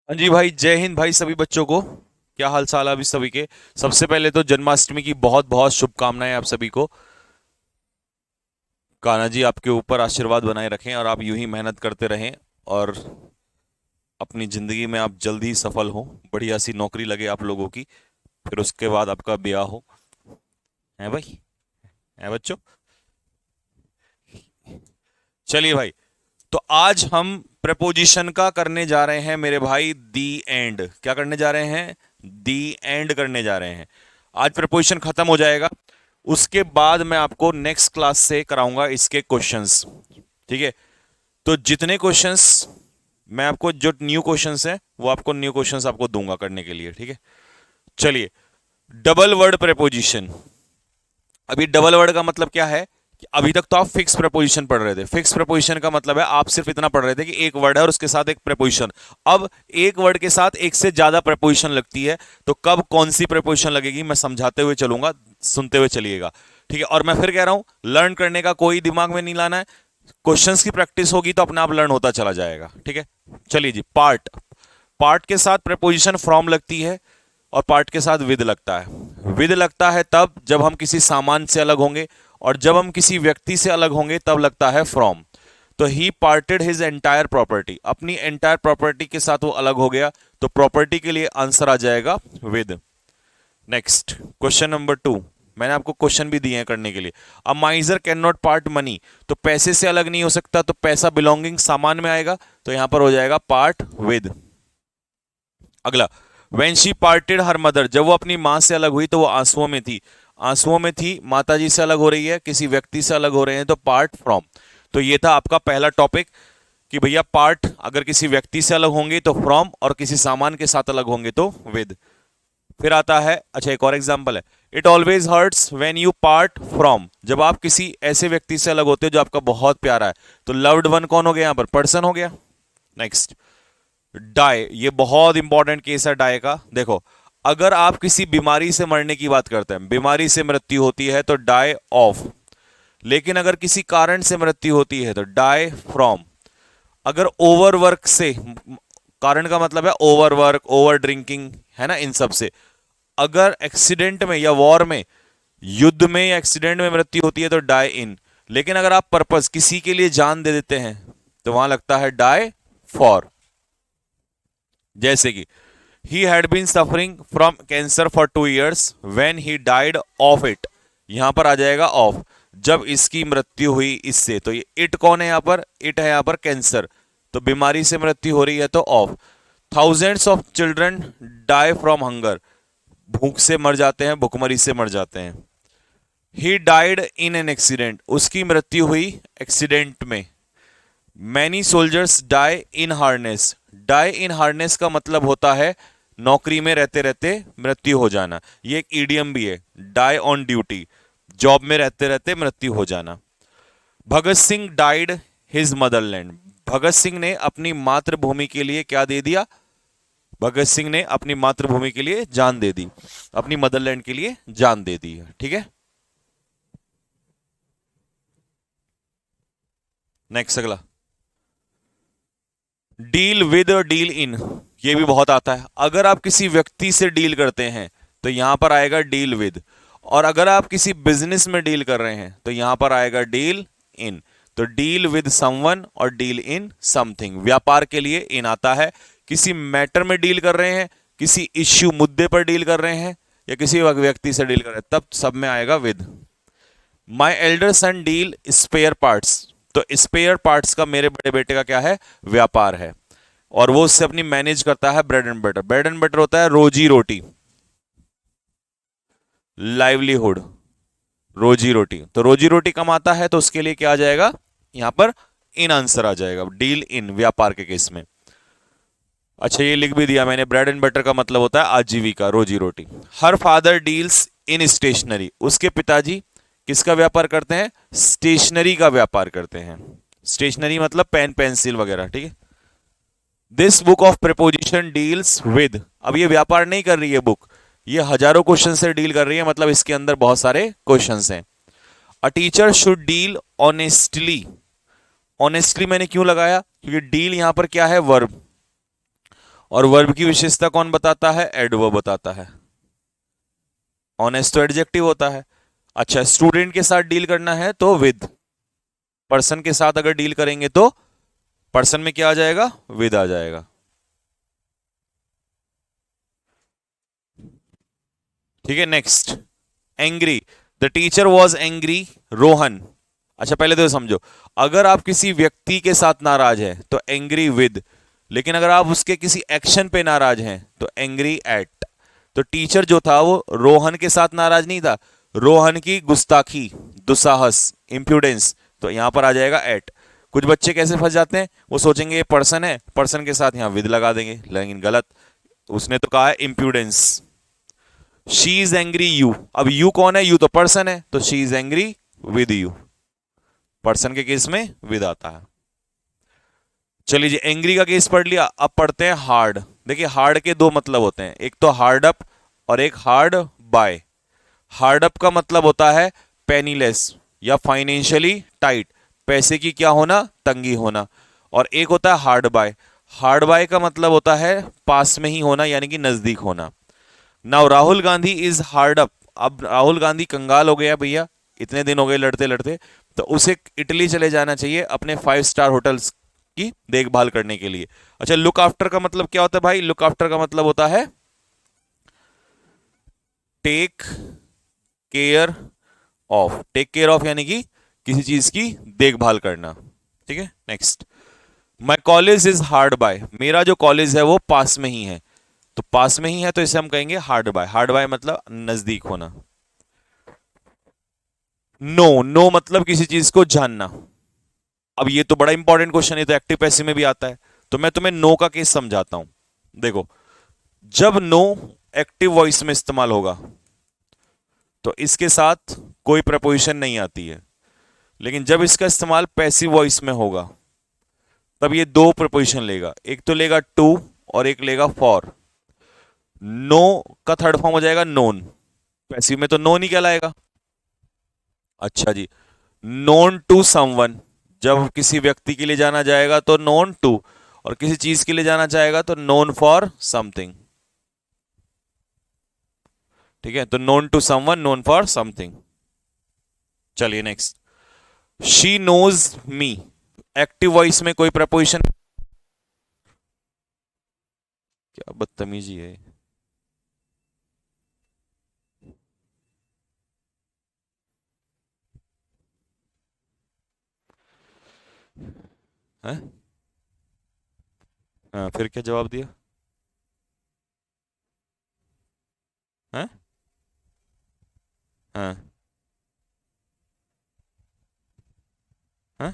हाँ जी भाई, जय हिंद भाई सभी बच्चों को। क्या हाल चाल है अभी सभी के। सबसे पहले तो जन्माष्टमी की बहुत बहुत शुभकामनाएं आप सभी को। कान्हा जी आपके ऊपर आशीर्वाद बनाए रखें और आप यूं ही मेहनत करते रहें और अपनी ज़िंदगी में आप जल्द ही सफल हो, बढ़िया सी नौकरी लगे आप लोगों की, फिर उसके बाद आपका ब्याह हो। है भाई, है बच्चों। चलिए भाई, तो आज हम प्रपोजिशन का करने जा रहे हैं मेरे भाई, दी एंड। क्या करने जा रहे हैं? दी एंड करने जा रहे हैं। आज प्रपोजिशन खत्म हो जाएगा, उसके बाद मैं आपको नेक्स्ट क्लास से कराऊंगा इसके क्वेश्चंस। ठीक है, तो जितने क्वेश्चंस मैं आपको, जो न्यू क्वेश्चंस हैं वो आपको न्यू क्वेश्चंस आपको दूंगा करने के लिए। ठीक है, चलिए। Double word preposition. अभी डबल वर्ड का मतलब क्या है कि अभी तक तो आप फिक्स प्रपोजिशन पढ़ रहे थे। फिक्स प्रपोजिशन का मतलब है आप सिर्फ इतना पढ़ रहे थे कि एक वर्ड है और उसके साथ एक प्रपोजिशन। अब एक वर्ड के साथ एक से ज्यादा प्रपोजिशन लगती है, तो कब कौन सी प्रपोजिशन लगेगी मैं समझाते हुए चलूंगा, सुनते हुए चलिएगा। ठीक है, और मैं फिर कह रहा हूं, लर्न करने का कोई दिमाग में नहीं लाना है। क्वेश्चंस की प्रैक्टिस होगी तो अपने आप लर्न होता चला जाएगा। ठीक है, चलिए जी। पार्ट। पार्ट के साथ प्रपोजिशन फ्रॉम लगती है और पार्ट के साथ विद लगता है। विद लगता है तब जब हम किसी सामान से अलग होंगे, और जब हम किसी व्यक्ति से अलग होंगे तब लगता है फ्रॉम। तो ही पार्टेड हिज एंटायर प्रॉपर्टी, अपनी एंटायर प्रॉपर्टी के साथ वो अलग हो गया, तो प्रॉपर्टी के लिए आंसर आ जाएगा विद। Next question number 2। मैंने आपको क्वेश्चन भी दिए हैं करने के लिए। A miser can not part money, तो पैसे से अलग नहीं हो सकता, तो पैसा बिलोंगिंग सामान में आएगा, तो यहां पर हो जाएगा पार्ट विद। अगला, when she parted her mother, जब वो अपनी मां से अलग हुई तो वो आंसुओं में थी। आंसुओं में थी, माता जी से अलग हो रही है, किसी व्यक्ति से अलग हो रहे हैं, तो पार्ट फ्रॉम। तो ये था आपका पहला टॉपिक कि भैया पार्ट अगर किसी व्यक्ति से अलग होंगे तो फ्रॉम, और किसी सामान के साथ अलग होंगे तो विद। फिर आता है, अच्छा एक और एग्जांपल है, it always hurts when you part from, जब आप किसी ऐसे व्यक्ति से अलग होते हो जो आपका बहुत प्यारा है। तो लव्ड वन कौन हो गया यहां पर? पर्सन हो गया। Next, die. ये बहुत इंपॉर्टेंट केस है डाई का। देखो, अगर आप किसी बीमारी से मरने की बात करते हैं, बीमारी से मृत्यु होती है तो डाई ऑफ। लेकिन अगर किसी कारण से मृत्यु होती है तो डाई फ्रॉम। अगर ओवरवर्क से, कारण का मतलब है ओवरवर्क, ओवर ड्रिंकिंग, है ना, इन सब से। अगर एक्सीडेंट में या वॉर में, युद्ध में या एक्सीडेंट में मृत्यु होती है तो डाई इन। लेकिन अगर आप पर्पस किसी के लिए जान दे देते हैं तो वहां लगता है डाई फॉर। जैसे कि he had been suffering from cancer for 2 years when he died of it. यहां पर आ जाएगा ऑफ, जब इसकी मृत्यु हुई इससे। तो ये इट कौन है यहां पर? इट है यहां पर कैंसर, तो बीमारी से मृत्यु हो रही है तो of. Thousands of children die from hunger, भूख से मर जाते हैं, भुखमरी से मर जाते हैं। He died in an accident, उसकी मृत्यु हुई एक्सीडेंट में। मैनी सोल्जर्स डाई इन हार्नेस, डाई इन हार्नेस का मतलब होता है नौकरी में रहते रहते मृत्यु हो जाना। ये एक ईडियम भी है, डाई ऑन ड्यूटी, जॉब में रहते रहते मृत्यु हो जाना। Bhagat Singh died his Motherland, Bhagat Singh ने अपनी मातृभूमि के लिए क्या दे दिया? भगत सिंह ने अपनी मातृभूमि के लिए जान दे दी, अपनी मदरलैंड के लिए जान दे दी। ठीक है, नेक्स्ट अगला, डील विद और डील इन। ये भी बहुत आता है। अगर आप किसी व्यक्ति से डील करते हैं तो यहां पर आएगा डील विद, और अगर आप किसी बिजनेस में डील कर रहे हैं तो यहां पर आएगा डील इन। तो डील विद समवन और डील इन समथिंग, व्यापार के लिए इन आता है। किसी मैटर में डील कर रहे हैं, किसी इश्यू मुद्दे पर डील कर रहे हैं, या किसी व्यक्ति से डील कर रहे हैं, तब सब में आएगा with. My elder son deal spare parts, तो स्पेयर पार्ट्स का मेरे बड़े बेटे का क्या है? व्यापार है, और वो उससे अपनी मैनेज करता है bread and butter. Bread and butter होता है रोजी रोटी, लाइवलीहुड, रोजी रोटी। तो रोजी रोटी कमाता है तो उसके लिए क्या आ जाएगा यहां पर? इन आंसर आ जाएगा, डील इन, व्यापार के केस में। अच्छा ये लिख भी दिया मैंने, ब्रेड एंड बटर का मतलब होता है आजीविका, रोजी रोटी। Her father deals in stationery, उसके पिताजी किसका व्यापार करते हैं? स्टेशनरी का व्यापार करते हैं। स्टेशनरी मतलब पेन पेंसिल वगैरह। ठीक है, this book of preposition deals with, अब ये व्यापार नहीं कर रही है बुक, ये हजारों क्वेश्चन से डील कर रही है, मतलब इसके अंदर बहुत सारे क्वेश्चंस हैं। A teacher should deal honestly, honestly मैंने क्यों लगाया? क्योंकि डील यहां पर क्या है? वर्ब, और वर्ब की विशेषता कौन बताता है? एडवर्ब बताता है। ऑनेस्ट तो एडजेक्टिव होता है। अच्छा, स्टूडेंट के साथ डील करना है तो विद, पर्सन के साथ अगर डील करेंगे तो पर्सन में क्या आ जाएगा? विद आ जाएगा। ठीक है, next, angry. The teacher was angry Rohan. अच्छा, पहले तो समझो, अगर आप किसी व्यक्ति के साथ नाराज हैं तो एंग्री विद, लेकिन अगर आप उसके किसी एक्शन पे नाराज हैं तो एंग्री एट। तो टीचर जो था वो रोहन के साथ नाराज नहीं था, रोहन की गुस्ताखी, दुस्साहस, इंप्यूडेंस, तो यहां पर आ जाएगा एट। कुछ बच्चे कैसे फंस जाते हैं, वो सोचेंगे ये पर्सन है, पर्सन के साथ यहां विद लगा देंगे, लेकिन गलत, उसने तो कहा है इंप्यूडेंस। शी इज एंग्री यू, अब यू कौन है? यू तो पर्सन है, तो she is angry with you, person के केस में विद आता है। चलिए जी, एंग्री का केस पढ़ लिया, अब पढ़ते हैं हार्ड। देखिए, हार्ड के दो मतलब होते हैं, एक तो हार्ड अप और एक हार्ड बाय। हार्ड अप का मतलब होता है पेनीलेस या फाइनेंशियली टाइट, पैसे की क्या होना? तंगी होना। और एक होता है हार्ड बाय। हार्ड बाय का मतलब होता है पास में ही होना, यानी कि नजदीक होना। Now Rahul Gandhi is hard up. अब राहुल गांधी कंगाल हो गया भैया, इतने दिन हो गए लड़ते लड़ते, तो उसे इटली चले जाना चाहिए अपने 5 स्टार होटल्स की देखभाल करने के लिए। अच्छा, लुक आफ्टर का मतलब क्या होता है भाई? लुक आफ्टर का मतलब होता है take care of. Take care of यानी कि किसी चीज की देखभाल करना। ठीक है, next, my college is hard by. मेरा जो कॉलेज है वो पास में ही है, तो पास में ही है तो इसे हम कहेंगे हार्ड बाय। हार्ड बाय मतलब नजदीक होना। नो, नो मतलब किसी चीज को जानना। अब ये तो बड़ा इंपॉर्टेंट क्वेश्चन है, तो एक्टिव पैसिव में भी आता है, तो मैं तुम्हें नो का केस समझाता हूं। देखो, जब नो एक्टिव वॉइस में इस्तेमाल होगा तो इसके साथ कोई प्रपोजिशन नहीं आती है, लेकिन जब इसका इस्तेमाल पैसिव वॉइस में होगा तब ये दो प्रपोजिशन लेगा, एक तो लेगा टू और एक लेगा फॉर। नो का थर्ड फॉर्म हो जाएगा नोन, पैसिव में तो नोन ही कहलाएगा। अच्छा जी, नोन टू समवन, जब किसी व्यक्ति के लिए जाना जाएगा तो नोन टू, और किसी चीज के लिए जाना चाहेगा तो नोन फॉर समथिंग। ठीक है, तो known to someone, known for something. चलिए next, she knows me. Active voice में कोई प्रपोजिशन? क्या बदतमीजी है, है? हाँ, फिर क्या जवाब दिया? है? हाँ। हाँ?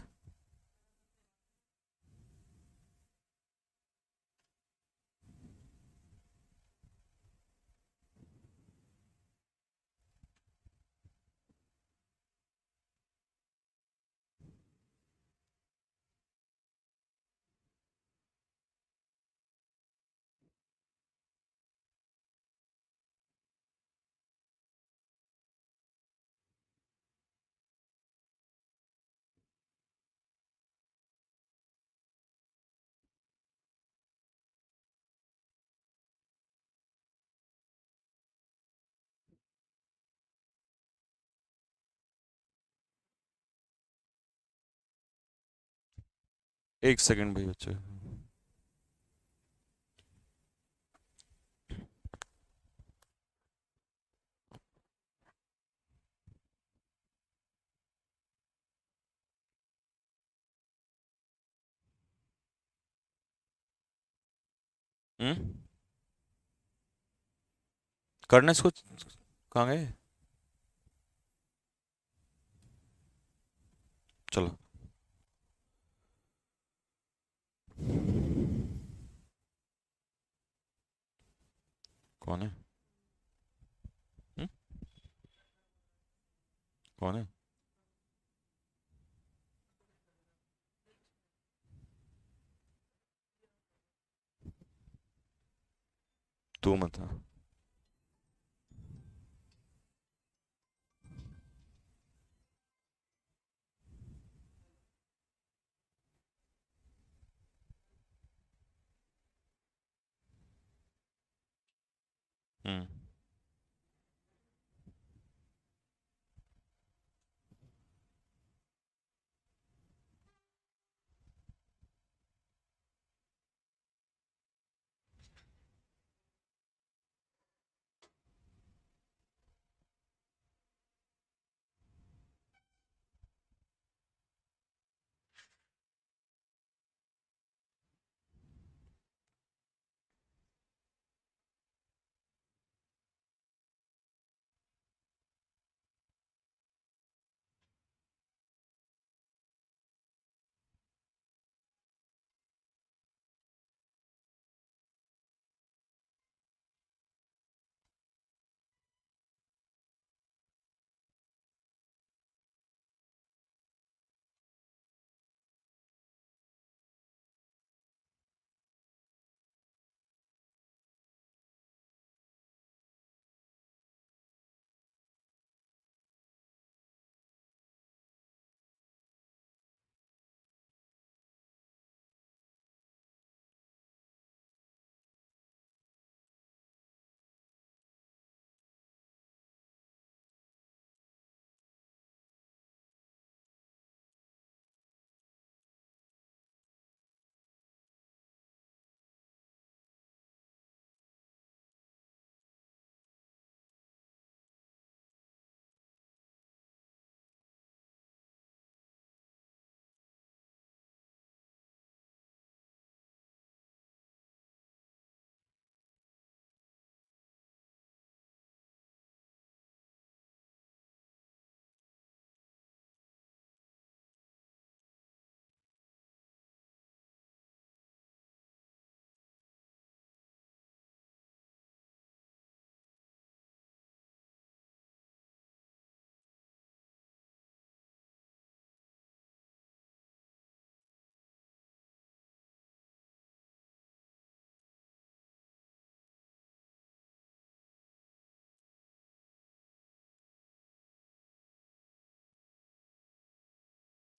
एक सेकंड भाई बच्चे। हम्म, करना इसको, कहाँ गए? चलो। कौन है? हम्म? कौन है? तू मत आ। हम्म।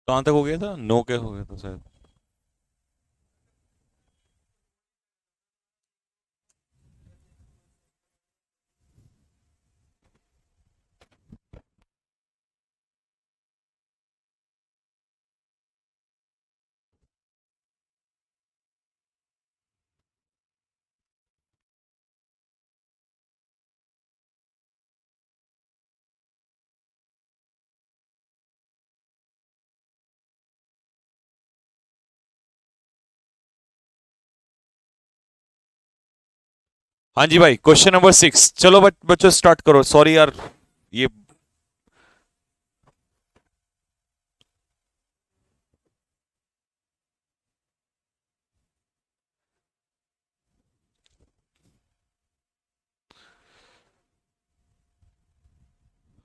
कहाँ तक हो गया था? नो के हो गया था शायद। हाँ जी भाई, क्वेश्चन नंबर 6। चलो बच्चों स्टार्ट करो। सॉरी यार, ये।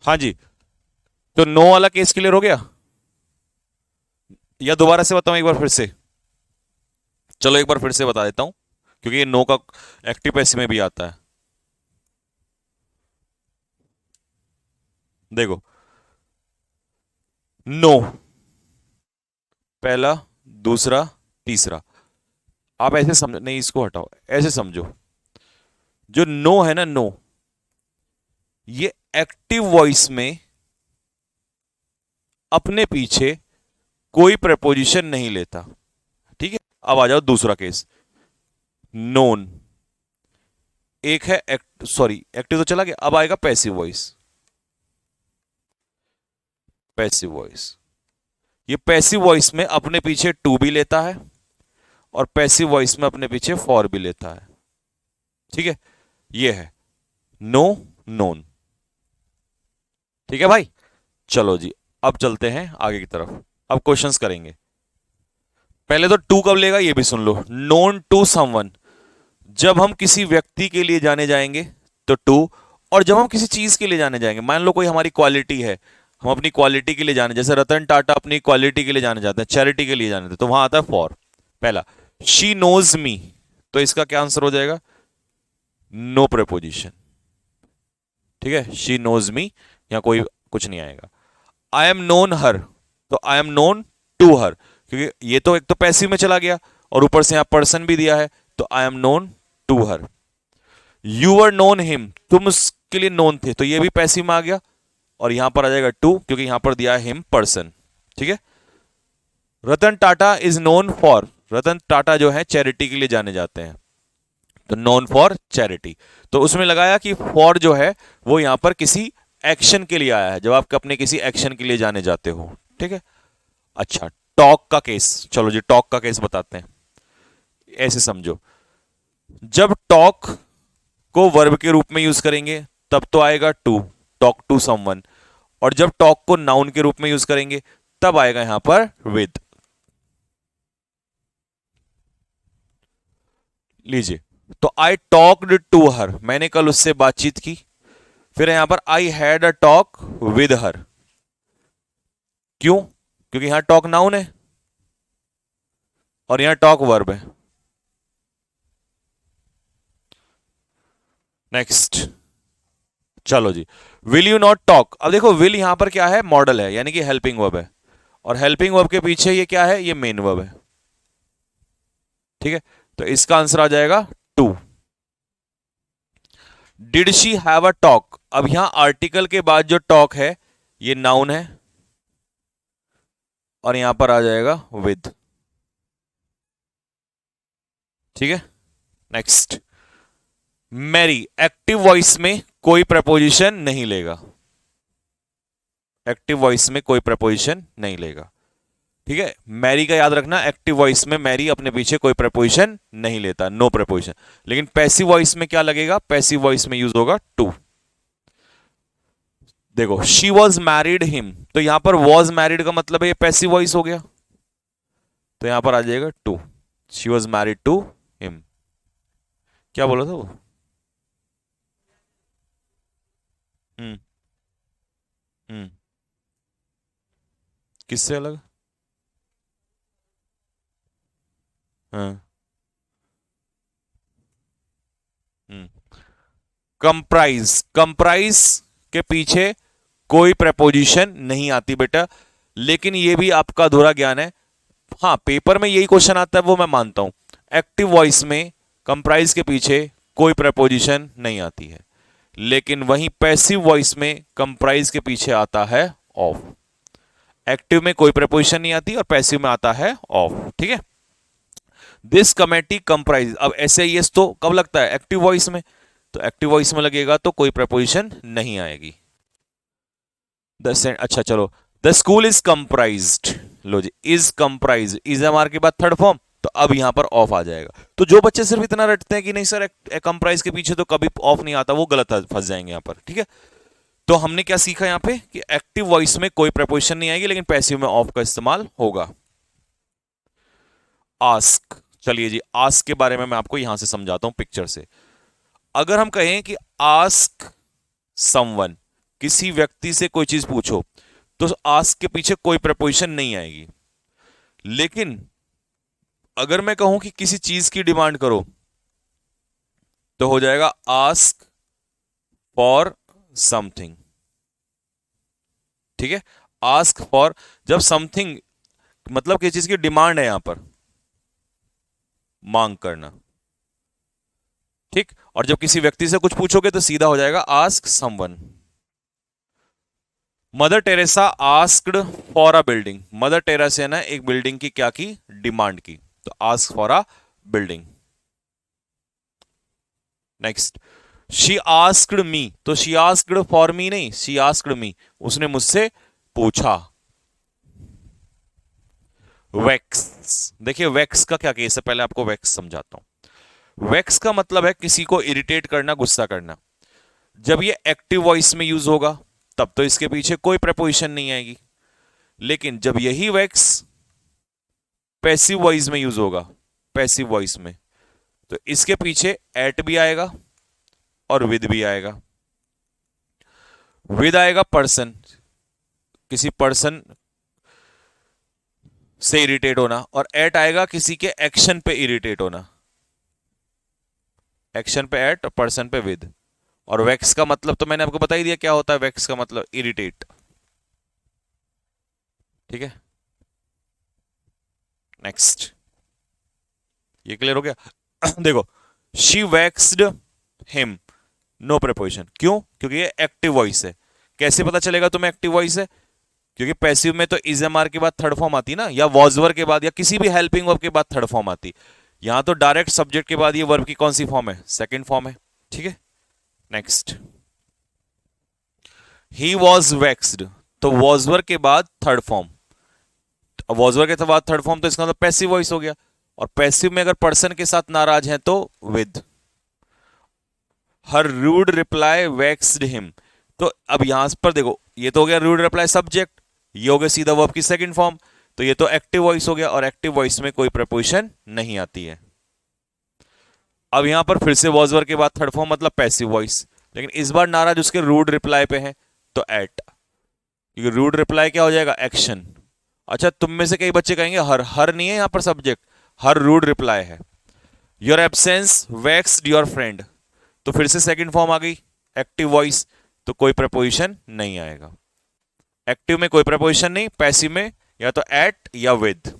हाँ जी, तो नो वाला केस क्लियर हो गया, या दोबारा से बताऊं एक बार फिर से? चलो एक बार फिर से बता देता हूं, क्योंकि ये नो का एक्टिव पैसिव में भी आता है। देखो, नो, पहला, दूसरा, तीसरा। आप ऐसे समझो, नहीं इसको हटाओ, ऐसे समझो। जो नो है ना, नो, ये एक्टिव वॉइस में अपने पीछे कोई प्रपोजिशन नहीं लेता। ठीक है, अब आ जाओ दूसरा केस, नोन। एक है एक्ट, सॉरी एक्टिव तो चला गया, अब आएगा पैसिव वॉइस। पैसिव वॉइस, ये पैसिव वॉइस में अपने पीछे टू भी लेता है, और पैसिव वॉइस में अपने पीछे फॉर भी लेता है। ठीक है, ये है नो, नोन। ठीक है भाई, चलो जी, अब चलते हैं आगे की तरफ। अब क्वेश्चंस करेंगे। पहले तो टू कब लेगा ये भी सुन लो। नोन टू समवन, जब हम किसी व्यक्ति के लिए जाने जाएंगे तो टू। और जब हम किसी चीज के लिए जाने जाएंगे, मान लो कोई हमारी क्वालिटी है, हम अपनी क्वालिटी के लिए जाने, जैसे रतन टाटा अपनी क्वालिटी के लिए जाने जाते हैं, चैरिटी के लिए जाने थे, तो वहां आता है फॉर। पहला, शी नोज मी, तो इसका क्या आंसर हो जाएगा? No preposition. ठीक है, शी नोज मी, यहां कोई कुछ नहीं आएगा। आई एम नोन हर, तो I am known to her, क्योंकि ये तो एक तो पैसिव में चला गया, और ऊपर से यहां पर्सन भी दिया है, तो I am known to her. You were known him, तुम उसके लिए नोन थे, तो ये भी पैसिव में आ गया, और यहां पर आ जाएगा टू, क्योंकि यहां पर दिया है हिम पर्सन। ठीक है। Ratan Tata is known for, Ratan Tata जो है चैरिटी के लिए जाने जाते हैं, तो नोन फॉर चैरिटी। तो उसमें लगाया कि फॉर जो है वो यहां पर किसी एक्शन के लिए आया है, जब आप अपने किसी एक्शन के लिए जाने जाते हो। ठीक है। अच्छा, टॉक का केस, चलो जी टॉक का केस बताते हैं। ऐसे समझो, जब टॉक को वर्ब के रूप में यूज करेंगे तब तो आएगा टू, टॉक टू समवन, और जब टॉक को नाउन के रूप में यूज करेंगे तब आएगा यहां पर विद। लीजिए, तो आई टॉक्ड टू हर, मैंने कल उससे बातचीत की। फिर यहां पर I had a talk with her, क्यों? क्योंकि यहां टॉक नाउन है और यहां टॉक वर्ब है। नेक्स्ट, चलो जी, विल यू नॉट टॉक। अब देखो विल यहां पर क्या है, मॉडल है, यानी कि हेल्पिंग वर्ब है, और हेल्पिंग वर्ब के पीछे ये क्या है, ये मेन वर्ब है। ठीक है, तो इसका आंसर आ जाएगा to. Did she have a talk, अब यहां आर्टिकल के बाद जो टॉक है ये नाउन है, और यहां पर आ जाएगा विद। ठीक है। नेक्स्ट, मैरी, एक्टिव वॉइस में कोई प्रपोजिशन नहीं लेगा, एक्टिव वॉइस में कोई प्रपोजिशन नहीं लेगा। ठीक है, मैरी का याद रखना, एक्टिव वॉइस में मैरी अपने पीछे कोई प्रपोजिशन नहीं लेता, नो प्रपोजिशन। लेकिन पैसिव वॉइस में क्या लगेगा, पैसिव वॉइस में यूज होगा टू। देखो, शी वॉज मैरिड हिम, तो यहां पर वॉज मैरिड का मतलब है ये पैसिव वॉइस हो गया, तो यहां पर आ जाएगा to, she was married to him. क्या बोला था वो? हम्म। हम्म। किससे अलग? हाँ। हम्म। कंप्राइज, कंप्राइज के पीछे कोई प्रपोजिशन नहीं आती बेटा, लेकिन ये भी आपका अधूरा ज्ञान है। हाँ, पेपर में यही क्वेश्चन आता है, वो मैं मानता हूं। एक्टिव वॉइस में कंप्राइज के पीछे कोई प्रपोजिशन नहीं आती है, लेकिन वहीं पैसिव वॉइस में कंप्राइज के पीछे आता है ऑफ। एक्टिव में कोई प्रपोजिशन नहीं आती और पैसिव में आता है ऑफ। ठीक है। दिस कमेटी कंप्राइज, अब ऐसे यस तो कब लगता है, एक्टिव वॉइस में, तो एक्टिव वॉइस में लगेगा तो कोई प्रपोजिशन नहीं आएगी। अच्छा चलो, द स्कूल इज कंप्राइज्ड, लो जी, is comprise, is am are के बाद थर्ड फॉर्म, तो अब यहां पर ऑफ आ जाएगा। तो जो बच्चे सिर्फ इतना रटते हैं कि नहीं सर कंप्राइज के पीछे तो कभी ऑफ नहीं आता, वो गलत फंस जाएंगे यहां पर। ठीक है। तो हमने क्या सीखा यहां पे कि एक्टिव वॉइस में कोई प्रपोजिशन नहीं आएगी, लेकिन पैसिव में ऑफ का इस्तेमाल होगा। आस्क, चलिए जी, आस्क के बारे में मैं आपको यहां से समझाता हूं पिक्चर से। अगर हम कहें कि आस्क समवन, किसी व्यक्ति से कोई चीज पूछो, तो आस्क के पीछे कोई प्रपोजिशन नहीं आएगी। लेकिन अगर मैं कहूं कि किसी चीज की डिमांड करो, तो हो जाएगा आस्क फॉर समथिंग। ठीक है। आस्क फॉर, जब समथिंग मतलब किसी चीज की डिमांड है, यहां पर मांग करना। ठीक, और जब किसी व्यक्ति से कुछ पूछोगे तो सीधा हो जाएगा ask someone. Mother Teresa asked for a building, mother Teresa ने एक बिल्डिंग की क्या की, डिमांड की, तो ask for a building. Next, she asked me, तो शी आस्क्ड फॉर मी नहीं, शी आस्क्ड मी, उसने मुझसे पूछा। वैक्स, देखिए वैक्स का क्या केस है, पहले आपको वैक्स समझाता हूं। वैक्स का मतलब है किसी को इरिटेट करना, गुस्सा करना। जब ये एक्टिव वॉइस में यूज होगा तब तो इसके पीछे कोई प्रपोजिशन नहीं आएगी, लेकिन जब यही वैक्स पैसिव वॉइस में यूज होगा, पैसिव वॉइस में, तो इसके पीछे एट भी आएगा और विद भी आएगा। विद आएगा पर्सन, किसी पर्सन से इरिटेट होना, और एट आएगा किसी के एक्शन पे इरिटेट होना, एक्शन पे एट और पर्सन पे विद। और वैक्स का मतलब तो मैंने आपको बता ही दिया क्या होता है, वैक्स का मतलब इरिटेट। ठीक है। नेक्स्ट, ये क्लियर हो गया? देखो, she vexed him, no preposition. क्यों? क्योंकि ये एक्टिव वॉइस है। कैसे पता चलेगा तुम्हें एक्टिव वॉइस है? क्योंकि पैसिव में तो इज एम आर के बाद थर्ड फॉर्म आती ना, या वॉजवर के बाद, या किसी भी हेल्पिंग वर्ब के बाद थर्ड फॉर्म आती। यहां तो डायरेक्ट सब्जेक्ट के बाद ये वर्ब की कौन सी फॉर्म है? सेकंड फॉर्म है। ठीक है, नेक्स्ट। ही वॉज वेक्स्ड, तो वॉजवर के बाद थर्ड फॉर्म। वॉजवर के बाद थर्ड फॉर्म, तो इसका मतलब पैसिव वॉइस हो गया। और पैसिव में अगर पर्सन के साथ नाराज है तो with. Her rude reply vexed him, तो अब यहां पर देखो, ये तो हो गया रूड रिप्लाई सब्जेक्ट, ये हो गया सीधा वर्ब की सेकंड फॉर्म, तो ये तो एक्टिव वॉइस हो गया, और एक्टिव वॉइस में कोई प्रपोजिशन नहीं आती है। अब यहां पर फिर से वॉजवर के बाद थर्ड फॉर्म मतलब पैसिव वॉइस, लेकिन इस बार नाराज उसके रूड रिप्लाई पे है, तो एट, क्योंकि रूड रिप्लाई क्या हो जाएगा? एक्शन। अच्छा, तुम में से कई बच्चे कहेंगे हर नहीं है यहां पर सब्जेक्ट, हर रूड रिप्लाई है। Your absence vexed your friend, तो फिर से सेकंड फॉर्म आ गई, एक्टिव वॉइस, तो कोई प्रपोजिशन नहीं आएगा। एक्टिव में कोई प्रपोजिशन नहीं, पैसिव में या तो एट या विद।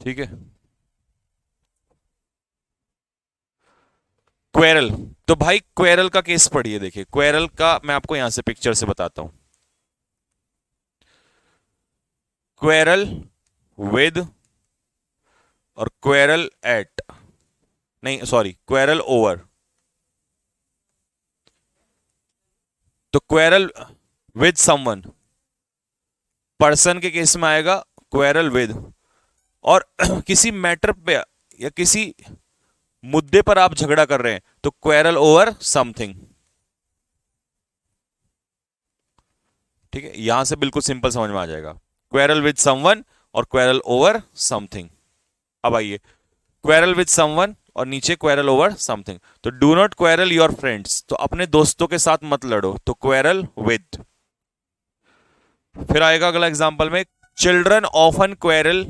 ठीक है। क्वेरल, तो भाई क्वेरल का केस पढ़िए, देखिए क्वेरल का मैं आपको यहां से पिक्चर से बताता हूं। क्वेरल विद और क्वेरल एट, नहीं सॉरी, क्वेरल ओवर। तो क्वेरल विद समवन, पर्सन के केस में आएगा क्वेरल विद, और किसी मैटर पे या किसी मुद्दे पर आप झगड़ा कर रहे हैं तो क्वेरल ओवर समथिंग। ठीक है, यहां से बिल्कुल सिंपल समझ में आ जाएगा, क्वेरल विद समवन और क्वेरल ओवर समथिंग। अब आइए, क्वेरल विद समवन और नीचे क्वेरल ओवर समथिंग, तो do not quarrel your friends, तो अपने दोस्तों के साथ मत लड़ो, तो क्वेरल विद। फिर आएगा अगला एग्जांपल में, चिल्ड्रन ऑफन क्वेरल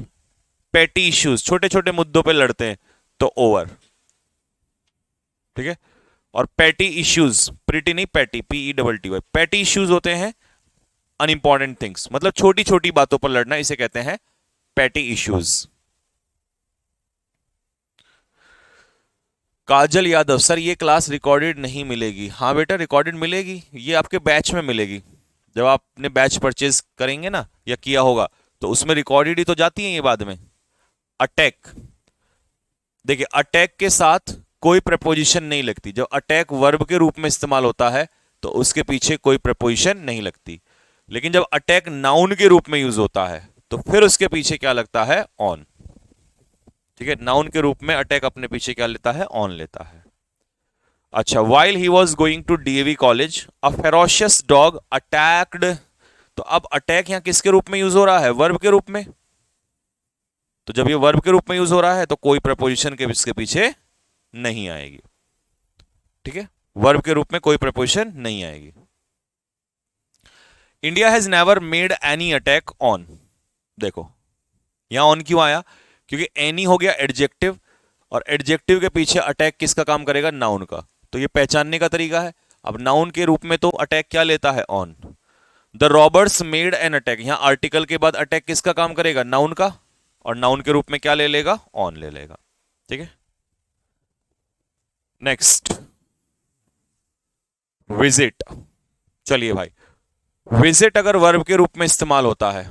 पेटी इश्यूज, छोटे छोटे मुद्दों पे लड़ते हैं, तो ओवर। ठीक है, और पेटी इश्यूज, प्रिटी नहीं पेटी, पीई डबल टी वाई, पेटी इश्यूज होते हैं अनइंपॉर्टेंट थिंग्स, मतलब छोटी छोटी बातों पर लड़ना, इसे कहते हैं पेटी इश्यूज। काजल यादव, सर ये क्लास रिकॉर्डेड नहीं मिलेगी। हाँ बेटा, रिकॉर्डेड मिलेगी, ये आपके बैच में मिलेगी। जब आपने बैच परचेज करेंगे ना, या किया होगा, तो उसमें रिकॉर्डेड ही तो जाती है ये बाद में। अटैक, देखिए अटैक के साथ कोई प्रपोजिशन नहीं लगती। जब अटैक वर्ब के रूप में इस्तेमाल होता है तो उसके पीछे कोई प्रपोजिशन नहीं लगती, लेकिन जब अटैक नाउन के रूप में यूज होता है तो फिर उसके पीछे क्या लगता है? ऑन। ठीक है, नाउन के रूप में अटैक अपने पीछे क्या लेता है? ऑन लेता है। अच्छा, while he was going to DAV college a ferocious dog attacked, तो अब अटैक यहां किसके रूप में यूज हो रहा है? वर्ब के रूप में। तो जब ये वर्ब के रूप में यूज हो रहा है तो कोई प्रपोजिशन के इसके पीछे नहीं आएगी। ठीक है, वर्ब के रूप में कोई प्रपोजिशन नहीं आएगी। India has never made any attack on, देखो यहां ऑन क्यों आया? क्योंकि एनी हो गया एडजेक्टिव, और एडजेक्टिव के पीछे अटैक किसका काम करेगा? नाउन का। तो ये पहचानने का तरीका है। अब नाउन के रूप में तो अटैक क्या लेता है? On. The Roberts made an attack, यहां आर्टिकल के बाद अटैक किसका काम करेगा? नाउन का, और नाउन के रूप में क्या ले लेगा? ऑन ले लेगा। ठीक है, नेक्स्ट, विजिट। चलिए भाई, विजिट अगर वर्ब के रूप में इस्तेमाल होता है,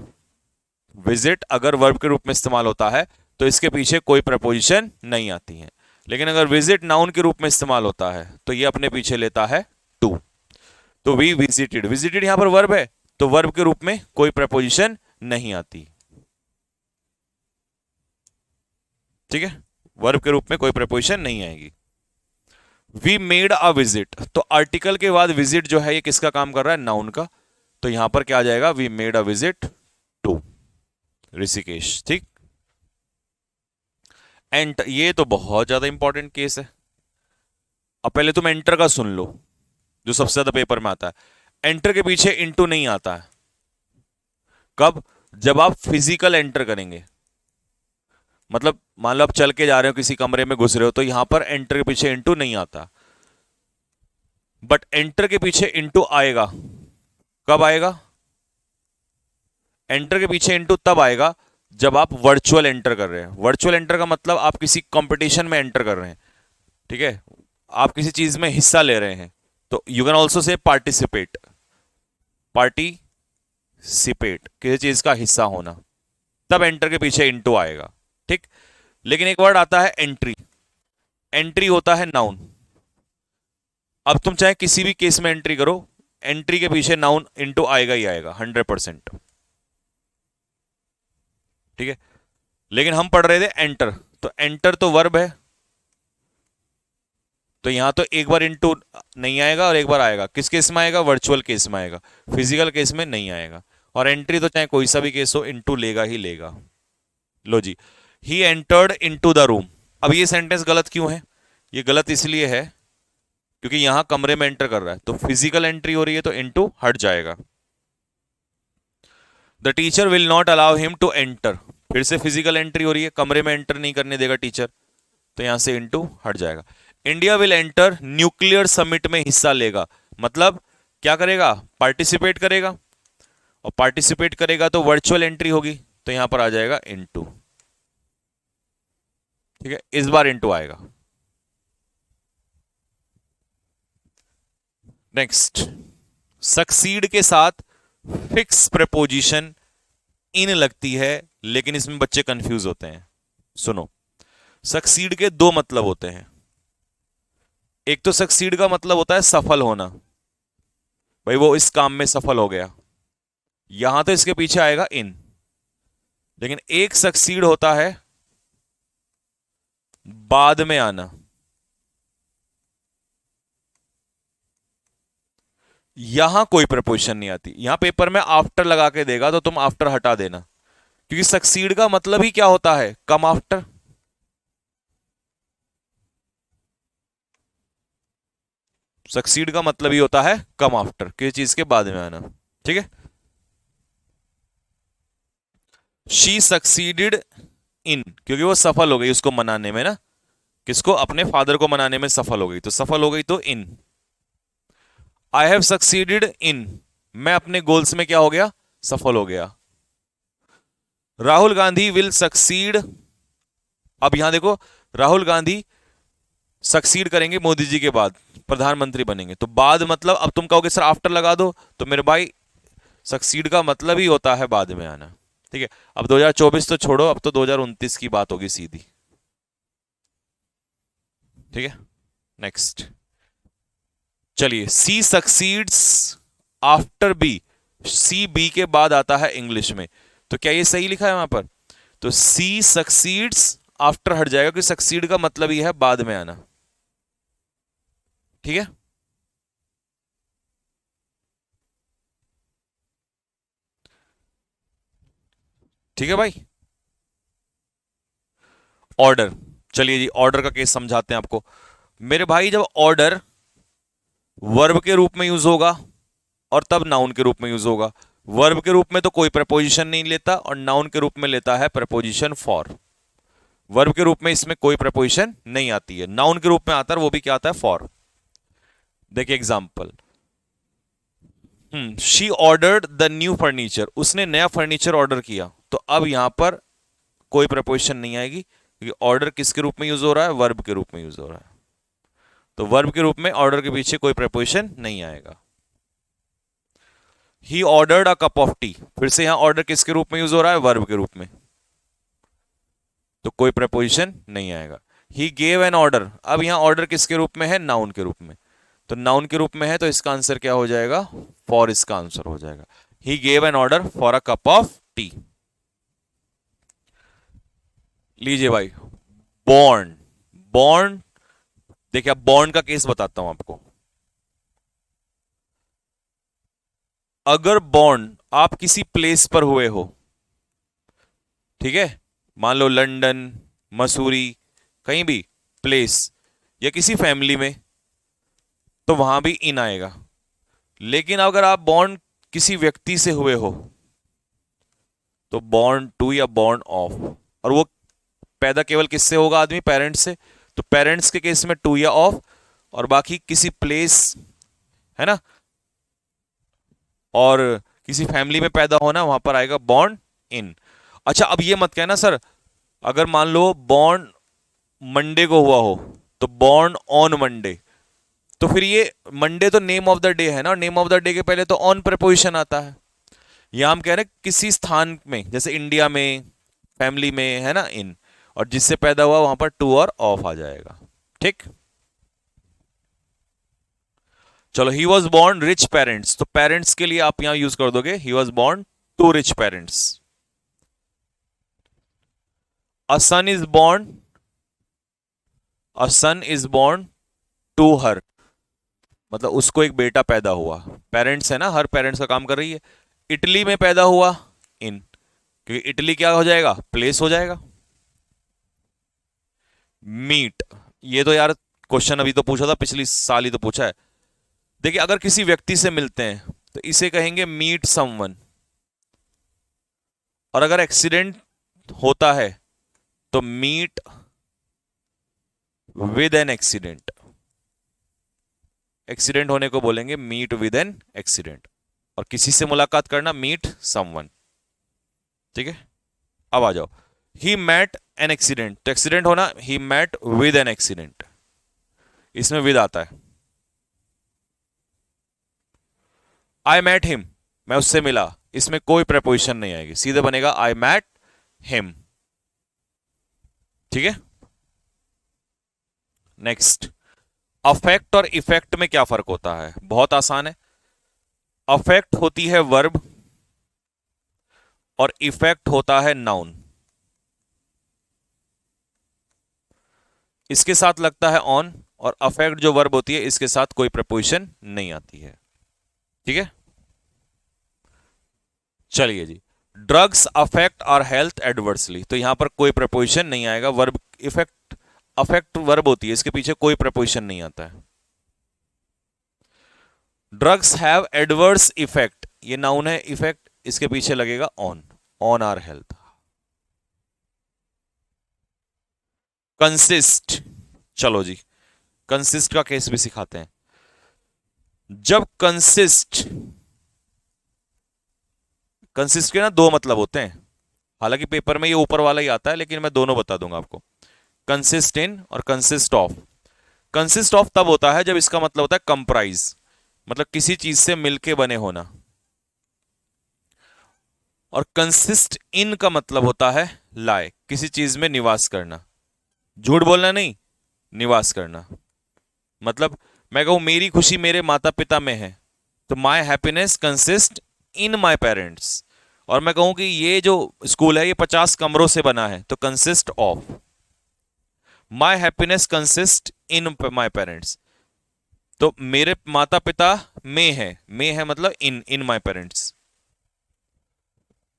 विजिट अगर वर्ब के रूप में इस्तेमाल होता है तो इसके पीछे कोई प्रपोजिशन नहीं आती है। लेकिन अगर विजिट नाउन के रूप में इस्तेमाल होता है तो ये अपने पीछे लेता है टू। तो वी विजिटेड, विजिटेड यहां पर वर्ब है, तो वर्ब के रूप में कोई प्रपोजिशन नहीं आती। ठीक है, वर्ब के रूप में कोई प्रपोजिशन नहीं आएगी। वी मेड अ विजिट, तो आर्टिकल के बाद विजिट जो है ये किसका काम कर रहा है? नाउन का। तो यहां पर क्या आ जाएगा? We made a visit to Rishikesh. ठीक, एंटर, ये तो बहुत ज्यादा इंपॉर्टेंट केस है। अब पहले तुम एंटर का सुन लो, जो सबसे ज्यादा पेपर में आता है। एंटर के पीछे इनटू नहीं आता है। कब? जब आप फिजिकल एंटर करेंगे, मतलब मान लो आप चल के जा रहे हो, किसी कमरे में घुस रहे हो, तो यहां पर एंटर के पीछे इनटू नहीं आता। बट एंटर के पीछे इनटू आएगा। कब आएगा? एंटर के पीछे इंटू तब आएगा जब आप वर्चुअल एंटर कर रहे हैं। वर्चुअल एंटर का मतलब आप किसी कंपटीशन में एंटर कर रहे हैं, ठीक है, आप किसी चीज में हिस्सा ले रहे हैं, तो you can also say participate. Participate किसी चीज का हिस्सा होना, तब एंटर के पीछे इंटू आएगा, ठीक। लेकिन एक वर्ड आता है एंट्री। एंट्री होता है नाउन। अब तुम चाहे किसी भी केस में एंट्री करो, एंट्री के पीछे नाउन इंटू आएगा ही आएगा 100%, ठीक है। लेकिन हम पढ़ रहे थे एंटर, तो एंटर तो वर्ब है, तो यहां तो एक बार इंटू नहीं आएगा और एक बार आएगा। किस केस में आएगा? वर्चुअल केस में आएगा, फिजिकल केस में नहीं आएगा। और एंट्री तो चाहे कोई सा भी केस हो, इंटू लेगा ही लेगा। लो जी, he entered into the room. अब ये सेंटेंस गलत क्यों है? ये गलत इसलिए है क्योंकि यहां कमरे में एंटर कर रहा है, तो फिजिकल एंट्री हो रही है तो इंटू हट जाएगा। The teacher will not allow him to enter, फिर से फिजिकल एंट्री हो रही है, कमरे में एंटर नहीं करने देगा टीचर, तो यहां से इंटू हट जाएगा। India will enter nuclear summit में हिस्सा लेगा, मतलब क्या करेगा? पार्टिसिपेट करेगा, और पार्टिसिपेट करेगा तो वर्चुअल एंट्री होगी, तो यहां पर आ जाएगा इंटू, ठीक है, इस बार इंटू आएगा। नेक्स्ट, सक्सीड के साथ फिक्स प्रेपोजिशन इन लगती है, लेकिन इसमें बच्चे कंफ्यूज होते हैं। सुनो, सक्सीड के दो मतलब होते हैं। एक तो सक्सीड का मतलब होता है सफल होना, भाई वो इस काम में सफल हो गया, यहां तो इसके पीछे आएगा इन। लेकिन एक सक्सीड होता है बाद में आना। यहां कोई प्रपोजिशन नहीं आती, यहां पेपर में आफ्टर लगा के देगा तो तुम आफ्टर हटा देना, क्योंकि सक्सीड का मतलब ही क्या होता है? Come after. सक्सीड का मतलब ही होता है कम आफ्टर, किसी चीज के बाद में आना, ठीक है। शी सक्सीडेड इन, क्योंकि वो सफल हो गई उसको मनाने में ना, किसको? अपने फादर को मनाने में सफल हो गई, तो सफल हो गई तो इन। आई हैव सक्सीडेड इन, मैं अपने गोल्स में क्या हो गया? सफल हो गया। राहुल गांधी विल सक्सीड, अब यहां देखो, राहुल गांधी सक्सीड करेंगे मोदी जी के बाद, प्रधानमंत्री बनेंगे, तो बाद मतलब अब तुम कहोगे सर आफ्टर लगा दो, तो मेरे भाई सक्सीड का मतलब ही होता है बाद में आना, ठीक है। अब 2024 तो छोड़ो, अब तो 2029 की बात होगी सीधी, ठीक है। नेक्स्ट, चलिए, C succeeds after B, C B के बाद आता है इंग्लिश में, तो क्या ये सही लिखा है वहां पर? तो सी सक्सीड्स आफ्टर हट जाएगा, क्योंकि सक्सीड का मतलब ही है बाद में आना, ठीक है। ठीक है भाई। ऑर्डर, चलिए जी, ऑर्डर का केस समझाते हैं आपको। मेरे भाई, जब ऑर्डर वर्ब के रूप में यूज होगा और तब नाउन के रूप में यूज होगा। वर्ब के रूप में तो कोई प्रपोजिशन नहीं लेता, और नाउन के रूप में लेता है प्रपोजिशन फॉर। वर्ब के रूप में इसमें कोई प्रपोजिशन नहीं आती है, नाउन के रूप में आता है, वो भी क्या आता है? फॉर। देखिए example, she ordered the new furniture, उसने नया फर्नीचर ऑर्डर किया, तो अब यहां पर कोई प्रपोजिशन नहीं आएगी, क्योंकि ऑर्डर किसके रूप में यूज हो रहा है? वर्ब के रूप में यूज हो रहा है, तो वर्ब के रूप में ऑर्डर के पीछे कोई प्रपोजिशन नहीं आएगा। He ordered a cup of T, फिर से यहां ऑर्डर किसके रूप में यूज हो रहा है? वर्ब के रूप में, तो कोई प्रपोजिशन नहीं आएगा। ही गेव एन ऑर्डर, अब यहां ऑर्डर किसके रूप में है? नाउन के रूप में, तो नाउन के रूप में है, तो इसका आंसर क्या हो जाएगा? फॉर, इसका आंसर हो जाएगा। He gave an order for a cup of T. लीजिए भाई, बॉन्ड। बॉन्ड, देखिए, अब बॉन्ड का केस बताता हूं आपको। अगर बॉन्ड आप किसी प्लेस पर हुए हो, ठीक है, मान लो लंदन, मसूरी, कहीं भी प्लेस, या किसी फैमिली में, तो वहां भी इन आएगा। लेकिन अगर आप बॉन्ड किसी व्यक्ति से हुए हो, तो बॉन्ड टू या बॉन्ड ऑफ, और वो पैदा केवल किससे होगा? आदमी, पेरेंट्स से, तो पेरेंट्स के केस में टू या ऑफ, और बाकी किसी प्लेस, है ना, और किसी फैमिली में पैदा होना, वहां पर आएगा बॉर्न इन। अच्छा, अब ये मत कहना सर, अगर मान लो बॉर्न मंडे को हुआ हो तो बॉर्न ऑन मंडे, तो फिर ये मंडे तो नेम ऑफ द डे है ना, और नेम ऑफ द डे के पहले तो ऑन प्रेपोजिशन आता है। यहां हम कह रहे हैं किसी स्थान में, जैसे इंडिया में, फैमिली में, है ना, इन, और जिससे पैदा हुआ वहां पर टू और ऑफ आ जाएगा। ठीक, चलो, he was born rich parents, तो पेरेंट्स के लिए आप यहां यूज कर दोगे he was born to rich parents. A son is born, a son is born to her, मतलब उसको एक बेटा पैदा हुआ। पेरेंट्स है ना, हर पेरेंट्स का काम कर रही है। इटली में पैदा हुआ, इन, क्योंकि इटली क्या हो जाएगा, प्लेस हो जाएगा। मीट, ये तो यार क्वेश्चन अभी तो पूछा था, पिछली साल ही तो पूछा है। देखिए, अगर किसी व्यक्ति से मिलते हैं तो इसे कहेंगे मीट समवन, और अगर एक्सीडेंट होता है तो meet with an accident. Accident होने को बोलेंगे मीट विद एन एक्सीडेंट, और किसी से मुलाकात करना मीट समवन। ठीक है, अब आ जाओ, ही मैट एन एक्सीडेंट, तो एक्सीडेंट होना ही मैट विद एन एक्सीडेंट, इसमें विद आता है। आई मैट हिम, मैं उससे मिला, इसमें कोई प्रपोजिशन नहीं आएगी, सीधे बनेगा आई मैट हिम। ठीक है, नेक्स्ट, अफेक्ट और इफेक्ट में क्या फर्क होता है, बहुत आसान है। अफेक्ट होती है वर्ब और इफेक्ट होता है नाउन। इसके साथ लगता है ऑन, और अफेक्ट जो वर्ब होती है इसके साथ कोई प्रपोजिशन नहीं आती है। ठीक है, चलिए जी, drugs affect our health adversely, तो यहां पर कोई प्रपोजिशन नहीं आएगा, वर्ब इफेक्ट, अफेक्ट वर्ब होती है, इसके पीछे कोई प्रपोजिशन नहीं आता है। ड्रग्स हैव एडवर्स इफेक्ट, ये नाउन है, इफेक्ट इसके पीछे लगेगा on, on our health. Consist, चलो जी, कंसिस्ट का केस भी सिखाते हैं। जब कंसिस्ट, कंसिस्ट के ना दो मतलब होते हैं, हालांकि पेपर में ये ऊपर वाला ही आता है, लेकिन मैं दोनों बता दूंगा आपको, कंसिस्ट इन और कंसिस्ट ऑफ। कंसिस्ट ऑफ तब होता है जब इसका मतलब होता है कंप्राइज, मतलब किसी चीज से मिलके बने होना, और कंसिस्ट इन का मतलब होता है लाए, किसी चीज में निवास करना, झूठ बोलना नहीं, निवास करना। मतलब मैं कहूं मेरी खुशी मेरे माता पिता में है, तो my happiness consist in my parents, और मैं कहूं कि ये जो स्कूल है ये 50 कमरों से बना है, तो consist of. My happiness consist in my parents, तो मेरे माता पिता में है मतलब इन माई पेरेंट्स।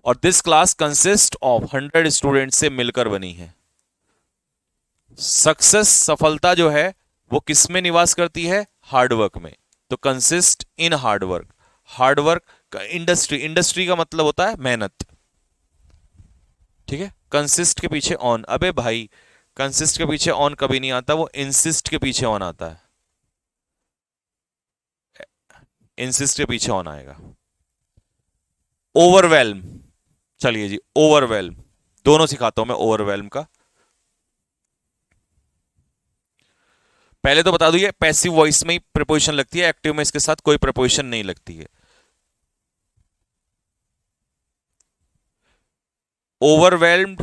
और this class consist of 100 student से मिलकर बनी है। सक्सेस, सफलता जो है वो किस में निवास करती है, हार्डवर्क में, तो कंसिस्ट इन हार्डवर्क। हार्डवर्क का इंडस्ट्री, इंडस्ट्री का मतलब होता है मेहनत। ठीक है, कंसिस्ट के पीछे ऑन, अबे भाई कंसिस्ट के पीछे ऑन कभी नहीं आता, वो इंसिस्ट के पीछे ऑन आता है, इंसिस्ट के पीछे ऑन आएगा। ओवरवेल्म, चलिए जी, ओवरवेल्म दोनों सिखाता हूं मैं, ओवरवेल्म का पहले तो बता दूं, ये पैसिव वॉइस में ही प्रीपोजिशन लगती है, एक्टिव में इसके साथ कोई प्रीपोजिशन नहीं लगती है। ओवरवेल्म्ड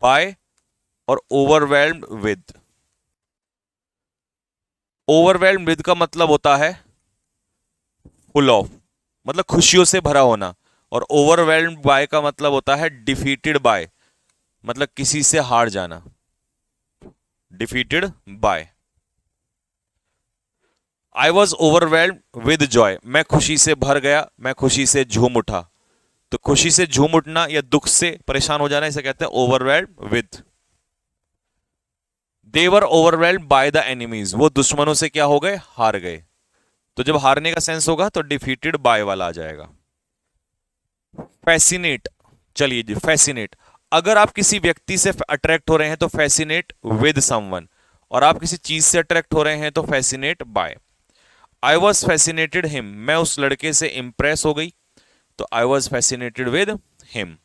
बाय और ओवरवेल्म्ड विद। ओवरवेल्म्ड विद का मतलब होता है फुल ऑफ, मतलब खुशियों से भरा होना, और ओवरवेल्म्ड बाय का मतलब होता है डिफीटेड बाय, मतलब किसी से हार जाना, defeated by. I was overwhelmed with Joy, मैं खुशी से भर गया, मैं खुशी से झूम उठा, तो खुशी से झूम उठना या दुख से परेशान हो जाना, इसे कहते हैं overwhelmed with. They were overwhelmed by the enemies, वो दुश्मनों से क्या हो गए, हार गए, तो जब हारने का सेंस होगा तो डिफीटेड बाय वाला आ जाएगा। फैसिनेट, चलिए जी, फैसिनेट, अगर आप किसी व्यक्ति से अट्रैक्ट हो रहे हैं तो फैसिनेट विद समवन, और आप किसी चीज से अट्रैक्ट हो रहे हैं तो fascinate by. I was fascinated him, मैं उस लड़के से इंप्रेस हो गई, तो I was fascinated with him.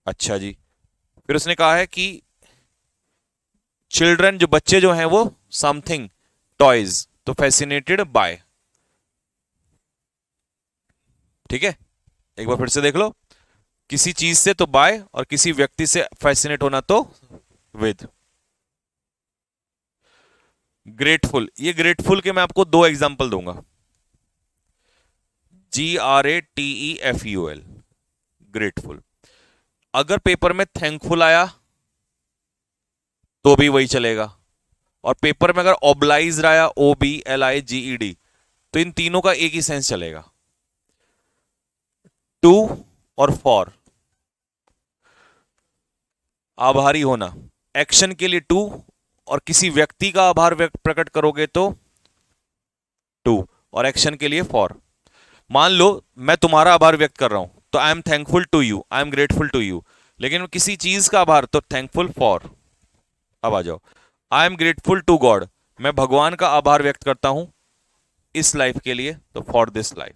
अच्छा जी, फिर उसने कहा है कि चिल्ड्रन, जो बच्चे जो हैं वो समथिंग टॉयज, तो फैसिनेटेड बाय। ठीक है, एक बार फिर से देख लो, किसी चीज से तो बाय, और किसी व्यक्ति से फैसिनेट होना तो विद। ग्रेटफुल, ये ग्रेटफुल के मैं आपको दो एग्जांपल दूंगा। GRATEFUL, grateful. अगर पेपर में थैंकफुल आया तो भी वही चलेगा, और पेपर में अगर ऑब्लाइज्ड आया, OBLIGED, तो इन तीनों का एक ही सेंस चलेगा, टू और फॉर। आभारी होना, एक्शन के लिए टू, और किसी व्यक्ति का आभार व्यक्त प्रकट करोगे तो टू, और एक्शन के लिए फॉर। मान लो मैं तुम्हारा आभार व्यक्त कर रहा हूं तो I am thankful to you, I am grateful to you, लेकिन किसी चीज का आभार तो थैंकफुल फॉर। अब आ जाओ, I am grateful to God, मैं भगवान का आभार व्यक्त करता हूं इस लाइफ के लिए, तो for this life.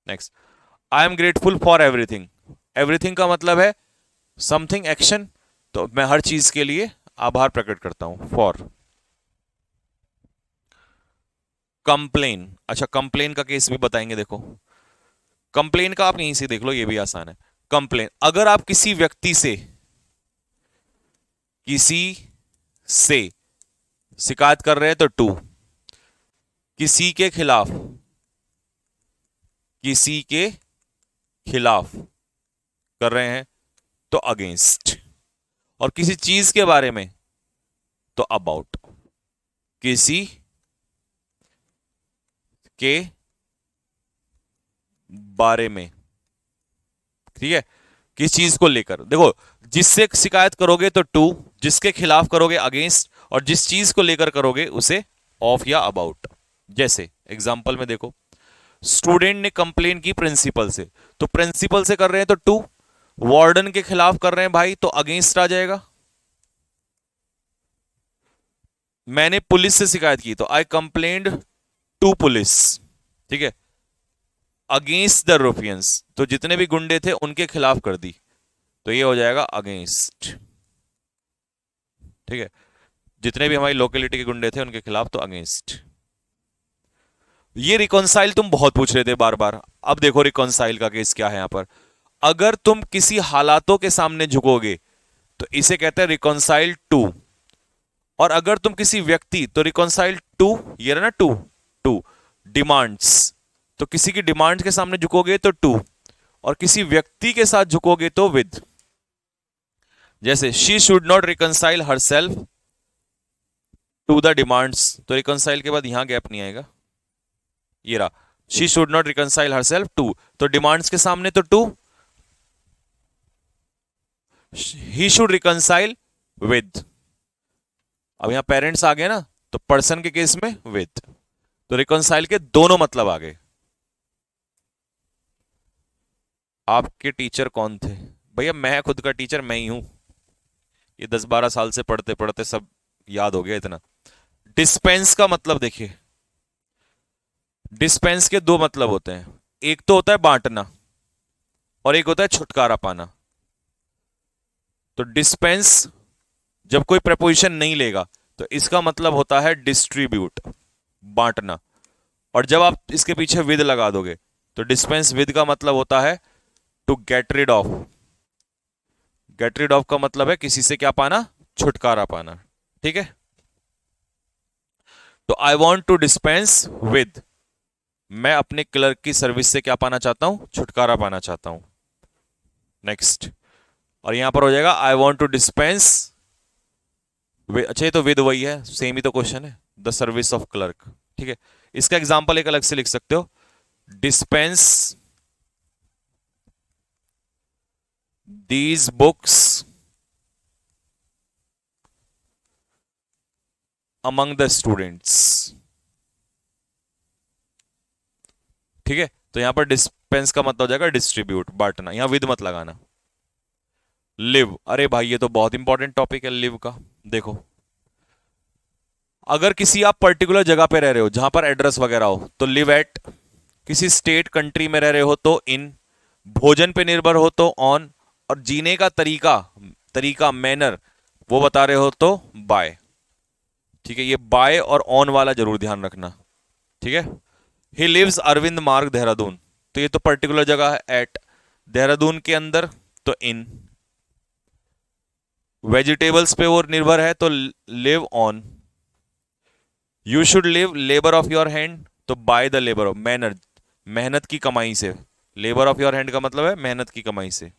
Next, I am grateful for everything, everything का मतलब है समथिंग एक्शन, तो मैं हर चीज के लिए आभार प्रकट करता हूं, फॉर। कंप्लेन, अच्छा कंप्लेन का केस भी बताएंगे, देखो कंप्लेन का आप यहीं से देख लो, ये भी आसान है। कंप्लेन, अगर आप किसी से शिकायत कर रहे हैं तो टू, किसी के खिलाफ कर रहे हैं तो अगेंस्ट, और किसी चीज के बारे में तो अबाउट, किसी के बारे में, ठीक है, किस चीज को लेकर। देखो, जिससे शिकायत करोगे तो टू, जिसके खिलाफ करोगे अगेंस्ट, और जिस चीज को लेकर करोगे उसे ऑफ या अबाउट। जैसे एग्जाम्पल में देखो, स्टूडेंट ने कंप्लेन की प्रिंसिपल से, तो प्रिंसिपल से कर रहे हैं तो टू, वार्डन के खिलाफ कर रहे हैं भाई तो अगेंस्ट आ जाएगा। मैंने पुलिस से शिकायत की तो आई कंप्लेन्ड टू पुलिस, ठीक है। अगेंस्ट द रुफियंस, तो जितने भी गुंडे थे उनके खिलाफ कर दी, तो ये हो जाएगा अगेंस्ट, ठीक है। जितने भी हमारी लोकेलिटी के गुंडे थे उनके खिलाफ तो अगेंस्ट। ये रिकॉन्साइल तुम बहुत पूछ रहे थे बार बार, अब देखो रिकॉन्साइल का केस क्या है यहां पर। अगर तुम किसी हालातों के सामने झुकोगे तो इसे कहते हैं रिकॉन्साइल टू, और अगर तुम किसी व्यक्ति, तो रिकॉन्साइल टू, ये रहा ना टू, टू डिमांड्स, तो किसी की डिमांड्स के सामने झुकोगे तो टू, और किसी व्यक्ति के साथ झुकोगे तो विद। जैसे she should not reconcile herself to the demands, तो रिकॉन्साइल के बाद यहां गैप नहीं आएगा, ये रहा, she should not reconcile herself to, तो डिमांड्स के सामने तो to, he should reconcile with. अब यहां पेरेंट्स आ गए ना, तो पर्सन के केस में विद, तो रिकॉन्साइल के दोनों मतलब आ गए। आपके टीचर कौन थे? भैया मैं खुद का टीचर मैं ही हूं, ये 10-12 साल से पढ़ते पढ़ते सब याद हो गया इतना। डिस्पेंस का मतलब देखिए, डिस्पेंस के दो मतलब होते हैं, एक तो होता है बांटना और एक होता है छुटकारा पाना। तो डिस्पेंस जब कोई प्रपोजिशन नहीं लेगा तो इसका मतलब होता है डिस्ट्रीब्यूट, बांटना, और जब आप इसके पीछे विद लगा दोगे तो डिस्पेंस विद का मतलब होता है to get rid of. Get rid of का मतलब है किसी से क्या पाना, छुटकारा पाना, ठीक है। तो I want to dispense with, मैं अपने क्लर्क की सर्विस से क्या पाना चाहता हूं, छुटकारा पाना चाहता हूं। नेक्स्ट, और यहां पर हो जाएगा आई वॉन्ट टू डिस्पेंस, अच्छा ये तो विद वही है, सेम ही तो क्वेश्चन है, द सर्विस ऑफ क्लर्क, ठीक है। इसका एग्जांपल एक अलग से लिख सकते हो, dispense these books among the students, ठीक है। तो यहां पर डिस्पेंस का मतलब हो जाएगा डिस्ट्रीब्यूट, बांटना, यहां विद मत लगाना। लिव, अरे भाई ये तो बहुत इंपॉर्टेंट टॉपिक है लिव का। देखो अगर किसी आप पर्टिकुलर जगह पे रह रहे हो जहां पर एड्रेस वगैरह हो तो लिव एट, किसी स्टेट कंट्री में रह रहे हो तो इन, भोजन पे निर्भर हो तो ऑन, और जीने का तरीका, तरीका मैनर वो बता रहे हो तो बाय। ठीक है, ये बाय और ऑन वाला जरूर ध्यान रखना। ठीक है, ही लिव्स अरविंद मार्ग देहरादून, तो ये तो पर्टिकुलर जगह है एट, देहरादून के अंदर तो इन, वेजिटेबल्स पे वो निर्भर है तो live on, you should live labour of your hand तो by the labour of, manner मेहनत की कमाई से, लेबर ऑफ योर हैंड का मतलब है मेहनत की कमाई से,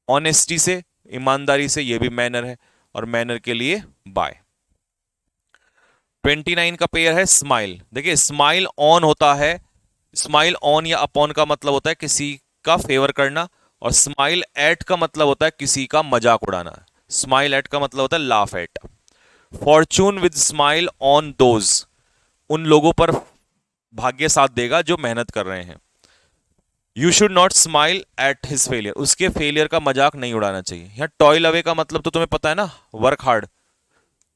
ऑनेस्टी से ईमानदारी से, ये भी मैनर है, और मैनर के लिए बाय। 29 का पेयर है स्माइल। देखिए स्माइल ऑन होता है, स्माइल ऑन या अपॉन का मतलब होता है किसी का फेवर करना, और स्माइल एट का मतलब होता है किसी का मजाक उड़ाना। स्माइल एट का मतलब होता है laugh at. Fortune with smile on those, उन लोगों पर भाग्य साथ देगा जो मेहनत कर रहे हैं। You should not smile at his failure, उसके फेलियर का मजाक नहीं उड़ाना चाहिए। यहां टॉयल अवे का मतलब तो तुम्हें पता है ना, वर्क हार्ड,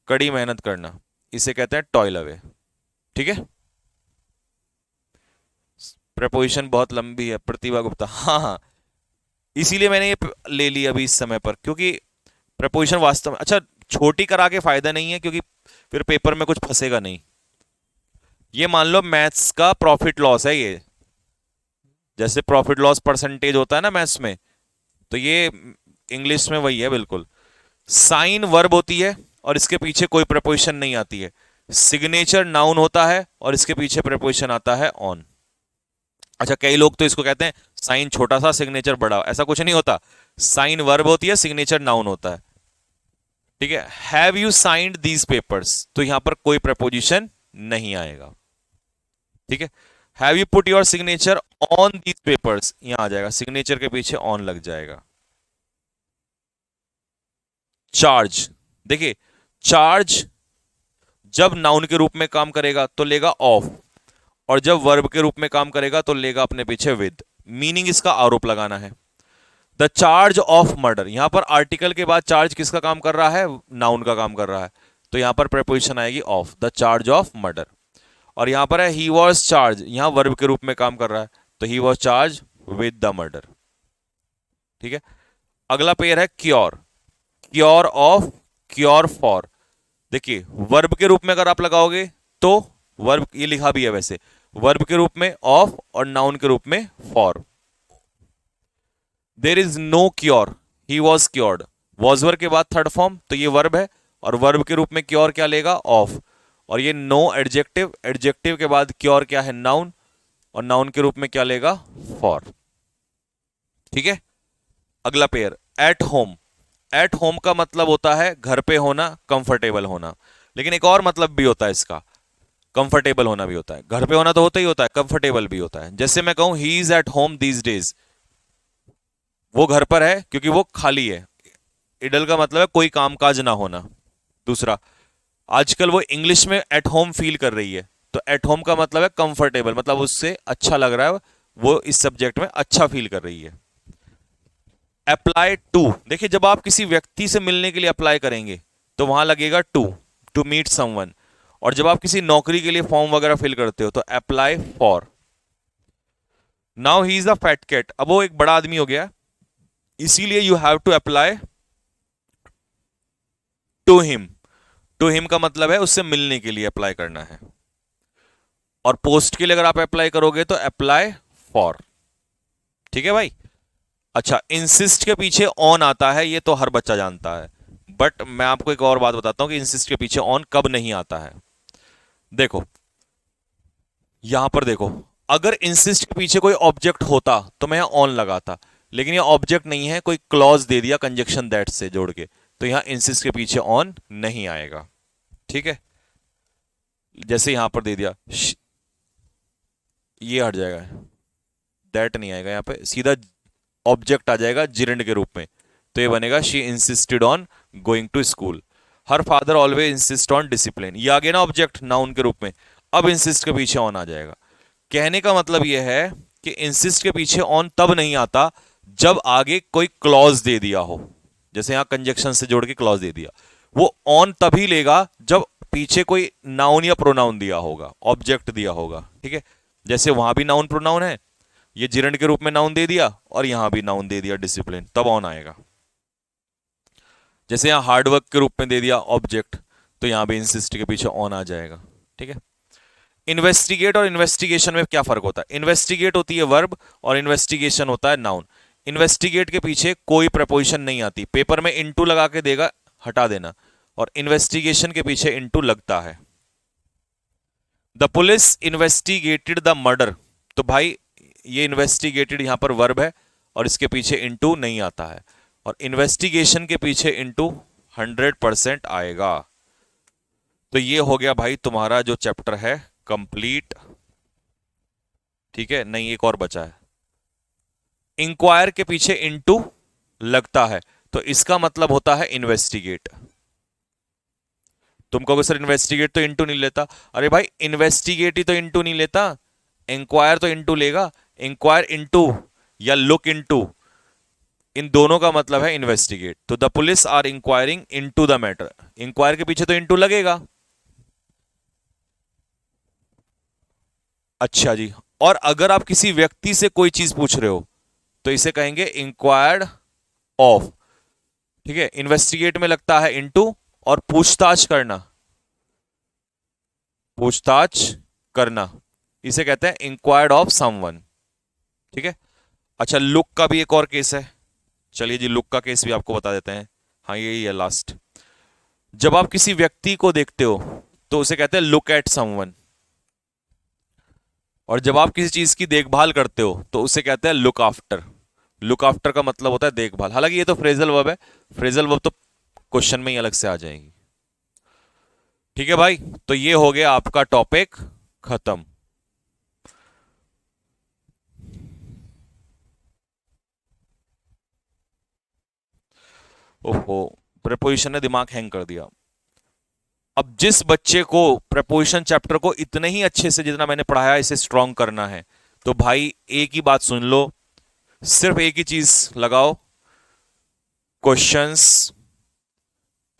कड़ी मेहनत करना, इसे कहते हैं टॉयल अवे। ठीक है, प्रपोजिशन बहुत लंबी है, प्रतिभा गुप्ता, हाँ हाँ, इसीलिए मैंने ये ले ली अभी इस समय पर, क्योंकि प्रपोजिशन वास्तव में अच्छा छोटी करा के फायदा नहीं है, क्योंकि फिर पेपर में कुछ फंसेगा नहीं। ये मान लो मैथ्स का प्रॉफिट लॉस है, ये जैसे प्रॉफिट लॉस परसेंटेज होता है ना मैथ्स में, तो ये इंग्लिश में वही है बिल्कुल। साइन वर्ब होती है और इसके पीछे कोई प्रपोजिशन नहीं आती है। सिग्नेचर नाउन होता है और इसके पीछे प्रपोजिशन आता है ऑन। अच्छा कई लोग तो इसको कहते हैं साइन छोटा सा सिग्नेचर बड़ा, ऐसा कुछ नहीं होता। साइन वर्ब होती है, सिग्नेचर नाउन होता है। ठीक है, have you signed these papers, तो यहां पर कोई प्रपोजिशन नहीं आएगा। ठीक है, have you put your signature on these papers, यहां आ जाएगा, सिग्नेचर के पीछे ऑन लग जाएगा। चार्ज, देखिए चार्ज जब नाउन के रूप में काम करेगा तो लेगा ऑफ, और जब वर्ब के रूप में काम करेगा तो लेगा अपने पीछे विद। मीनिंग इसका आरोप लगाना है। द चार्ज ऑफ मर्डर, यहां पर आर्टिकल के बाद चार्ज किसका काम कर रहा है, नाउन का काम कर रहा है, तो यहां पर प्रेपोजिशन आएगी of, the charge of murder. और यहां पर है ही वॉज चार्ज, यहां वर्ब के रूप में काम कर रहा है, तो he was charge with the murder. ठीक है, अगला पेयर है cure, cure of, cure for. देखिए वर्ब के रूप में अगर आप लगाओगे तो वर्ब, ये लिखा भी है वैसे, वर्ब के रूप में ऑफ और नाउन के रूप में for. There is no cure, he was cured, was verb के बाद थर्ड फॉर्म, तो ये वर्ब है, और वर्ब के रूप में क्योर क्या लेगा, ऑफ, और ये नो एडजेक्टिव, एडजेक्टिव के बाद क्योर क्या है, नाउन, और नाउन के रूप में क्या लेगा, फॉर। ठीक है, अगला pair at home. At home का मतलब होता है घर पे होना, कंफर्टेबल होना, लेकिन एक और मतलब भी होता है इसका, कंफर्टेबल होना भी होता है। घर पे होना तो होता ही होता है, कंफर्टेबल भी होता है। जैसे मैं कहूं he is at home these days, वो घर पर है क्योंकि वो खाली है। इडल का मतलब है कोई कामकाज ना होना। दूसरा, आजकल वो इंग्लिश में एट होम फील कर रही है, तो एट होम का मतलब है कंफर्टेबल, मतलब उससे अच्छा लग रहा है, वो इस सब्जेक्ट में अच्छा फील कर रही है। अप्लाई टू, देखिए जब आप किसी व्यक्ति से मिलने के लिए अप्लाई करेंगे तो वहां लगेगा टू मीट समवन, और जब आप किसी नौकरी के लिए फॉर्म वगैरह फिल करते हो तो apply for. Now he is a fat cat, अब वो एक बड़ा आदमी हो गया, इसीलिए you have to apply to him. To him का मतलब है उससे मिलने के लिए अप्लाई करना है, और पोस्ट के लिए अगर आप अप्लाई करोगे तो अप्लाई फॉर। ठीक है भाई। अच्छा, इंसिस्ट के पीछे ऑन आता है, ये तो हर बच्चा जानता है, बट मैं आपको एक और बात बताता हूं कि इंसिस्ट के पीछे ऑन कब नहीं आता है। देखो यहां पर देखो, अगर इंसिस्ट के पीछे कोई ऑब्जेक्ट होता तो मैं यहां ऑन लगाता, लेकिन ये ऑब्जेक्ट नहीं है, कोई क्लॉज दे दिया कंजक्शन दैट से जोड़ के, तो यहां इंसिस्ट के पीछे ऑन नहीं आएगा। ठीक है, जैसे यहां पर दे दिया ये हट जाएगा, दैट नहीं आएगा, यहां पे सीधा ऑब्जेक्ट आ जाएगा जिरंड के रूप में, तो ये बनेगा she insisted on going to school. Her father always insist on discipline, ये आ गया ना ऑब्जेक्ट नाउन के रूप में, अब इंसिस्ट के पीछे ऑन आ जाएगा। कहने का मतलब यह है कि इंसिस्ट के पीछे ऑन तब नहीं आता जब आगे कोई क्लॉज दे दिया हो, जैसे यहां कंजक्शन से जोड़ के क्लॉज दे दिया, वो ऑन तभी लेगा जब पीछे कोई नाउन या प्रोनाउन दिया होगा, ऑब्जेक्ट दिया होगा, ठीक है। जैसे वहां भी नाउन प्रोनाउन है, ये जिरंड के रूप में नाउन दे दिया और यहां भी नाउन दे दिया डिसिप्लिन, तब ऑन आएगा। जैसे यहां हार्डवर्क के रूप में दे दिया ऑब्जेक्ट, तो यहां भी इंसिस्ट के पीछे ऑन आ जाएगा, ठीक है। इन्वेस्टिगेट और इन्वेस्टिगेशन में क्या फर्क होता है? इन्वेस्टिगेट होती है वर्ब और इन्वेस्टिगेशन होता है नाउन। इन्वेस्टिगेट के पीछे कोई प्रपोजिशन नहीं आती, पेपर में इनटू लगा के देगा, हटा देना। और इन्वेस्टिगेशन के पीछे इनटू लगता है। The police investigated the murder, तो भाई ये इन्वेस्टिगेटेड यहां पर वर्ब है और इसके पीछे इनटू नहीं आता है, और इन्वेस्टिगेशन के पीछे इनटू 100% आएगा। तो ये हो गया भाई तुम्हारा जो चैप्टर है कंप्लीट, ठीक है। नहीं, एक और बचा है। इंक्वायर के पीछे इनटू लगता है, तो इसका मतलब होता है इन्वेस्टिगेट। तुम कहोगे सर इन्वेस्टिगेट तो इनटू नहीं लेता, अरे भाई इन्वेस्टिगेट ही तो इनटू नहीं लेता, इंक्वायर तो इनटू लेगा। इंक्वायर इनटू या लुक इनटू, इन दोनों का मतलब है इन्वेस्टिगेट। तो the police are inquiring into the matter, inquire के पीछे तो इनटू लगेगा। अच्छा जी, और अगर आप किसी व्यक्ति से कोई चीज पूछ रहे हो तो इसे कहेंगे इंक्वायर्ड ऑफ, ठीक है। इन्वेस्टिगेट में लगता है इनटू, और पूछताछ करना, पूछताछ करना, इसे कहते हैं इंक्वायर्ड ऑफ समवन, ठीक है। अच्छा, लुक का भी एक और केस है, चलिए जी लुक का केस भी आपको बता देते हैं। हाँ यही है लास्ट। जब आप किसी व्यक्ति को देखते हो तो उसे कहते हैं लुक एट समवन, और जब आप किसी चीज की देखभाल करते हो तो उसे कहते हैं लुक आफ्टर। लुक आफ्टर का मतलब होता है देखभाल। हालांकि ये तो फ्रेजल वर्ब है, फ्रेजल वर्ब तो क्वेश्चन में ही अलग से आ जाएंगी, ठीक है भाई। तो ये हो गया आपका टॉपिक खत्म। ओहो, प्रेपोजिशन ने दिमाग हैंग कर दिया। अब जिस बच्चे को प्रेपोजिशन चैप्टर को इतने ही अच्छे से जितना मैंने पढ़ाया इसे स्ट्रॉन्ग करना है, तो भाई एक ही बात सुन लो, सिर्फ एक ही चीज लगाओ, क्वेश्चंस,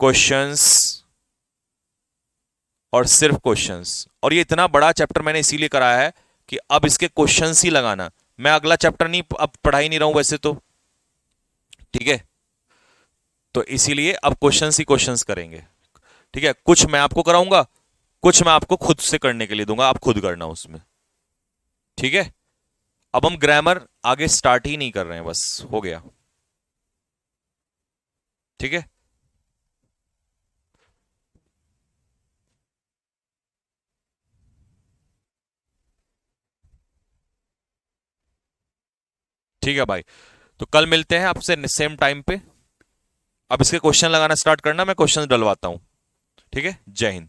क्वेश्चंस और सिर्फ क्वेश्चंस। और ये इतना बड़ा चैप्टर मैंने इसीलिए कराया है कि अब इसके क्वेश्चंस ही लगाना। मैं अगला चैप्टर नहीं अब पढ़ा ही नहीं रहा हूं वैसे तो, ठीक है। तो इसीलिए अब क्वेश्चंस ही क्वेश्चंस करेंगे, ठीक है। कुछ मैं आपको कराऊंगा, कुछ मैं आपको खुद से करने के लिए दूंगा, आप खुद करना उसमें, ठीक है। अब हम ग्रामर आगे स्टार्ट ही नहीं कर रहे हैं, बस हो गया, ठीक है। ठीक है भाई, तो कल मिलते हैं आपसे सेम टाइम पे। अब इसके क्वेश्चन लगाना स्टार्ट करना, मैं क्वेश्चन डलवाता हूं, ठीक है। जय हिंद।